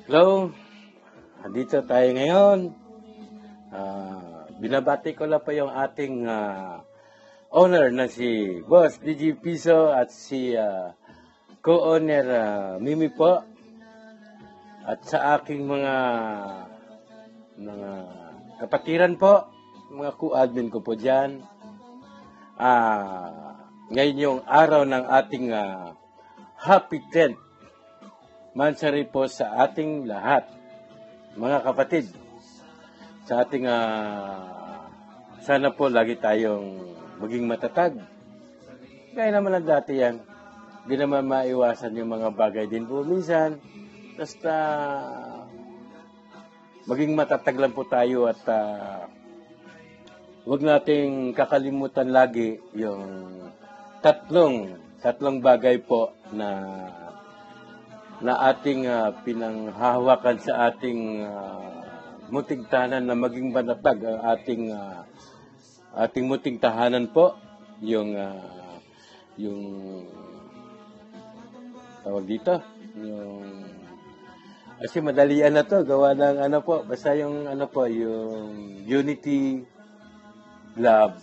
Hello, andito tayo ngayon. Binabati ko lang po yung ating owner na si Boss DJ Piso at si co-owner Mimi po. At sa aking mga kapatiran po, mga co-admin ko po dyan. Ngayon yung araw ng ating Happy 10th Mansari po sa ating lahat, mga kapatid. Sa ating, sana po lagi tayong maging matatag. Gaya naman ang dati yan. Hindi naman maiwasan yung mga bagay din po minsan. Basta maging matatag lang po tayo at huwag nating kakalimutan lagi yung tatlong bagay po na ating pinanghahawakan sa ating munting tahanan na maging banatag ang ating munting tahanan po, yung tawag dito, yung kasi madalian na to, gawa ng basta yung yung unity, love,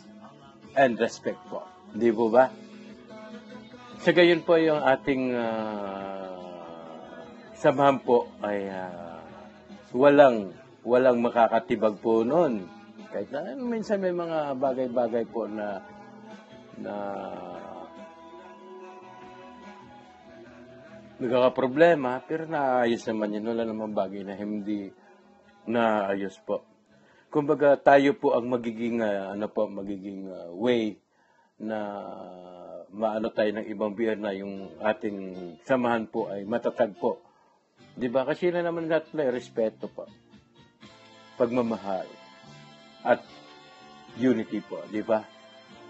and respect po. Hindi po ba? Sa gayon po yung ating samahan po ay walang makakatibag po noon. Kahit na minsan may mga bagay-bagay po na nagkakaproblema, pero naayos naman yun. Wala namang bagay na hindi naayos po. Kumbaga tayo po ang magiging way na maano tayo ng ibang beer na yung ating samahan po ay matatag po. Di ba? Kasi na naman natin ay respeto po, pagmamahal, at unity po. Di ba?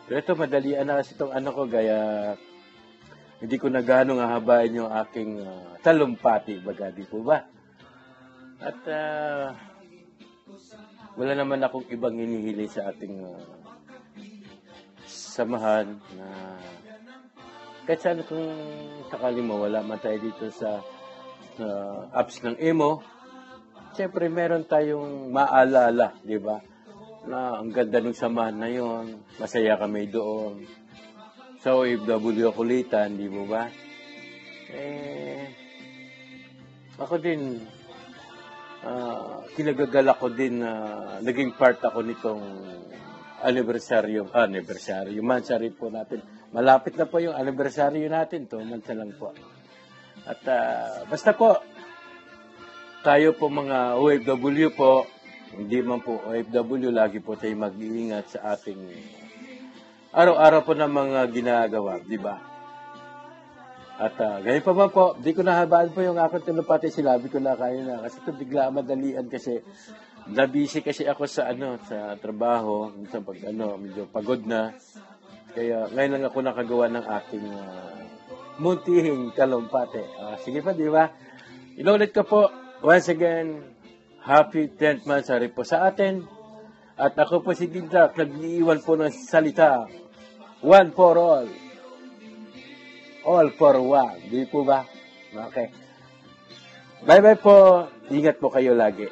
Pero ito, madalian na kasi itong ko, gaya hindi ko na gano'ng hahabain yung aking talumpati, baga, di po ba? At wala naman akong ibang hinihili sa ating samahan na kahit saan kung sakali mawala man tayo dito sa apps ng Emo, siyempre meron tayong maalala, di ba? Na ang ganda ng samahan na yon, masaya kami doon. Sa OFW kulitan, di mo ba? Ako din, kinagagalak ko din na naging part ako nitong anniversary, mansari po natin. Malapit na po yung anniversary natin, 2 months na lang po. At basta po, tayo po mga OFW po, hindi man po OFW, lagi po tayo mag-iingat sa ating araw-araw po ng mga ginagawa, di ba? At ganyan pa ba po, di ko nahabaan po yung aking tinupati, silabi ko na kayo na. Kasi ito bigla madalian kasi, nabisi kasi ako sa sa trabaho, sa medyo pagod na. Kaya ngayon lang ako nakagawa ng aking muntihing talumpati. Sige pa, di ba? Inulit ko po, once again, Happy 10th Mansari po sa atin. At ako po si Dindak, nag-iiwan po ng salita. One for all for one. Di po ba? Okay. Bye-bye po. Ingat po kayo lagi.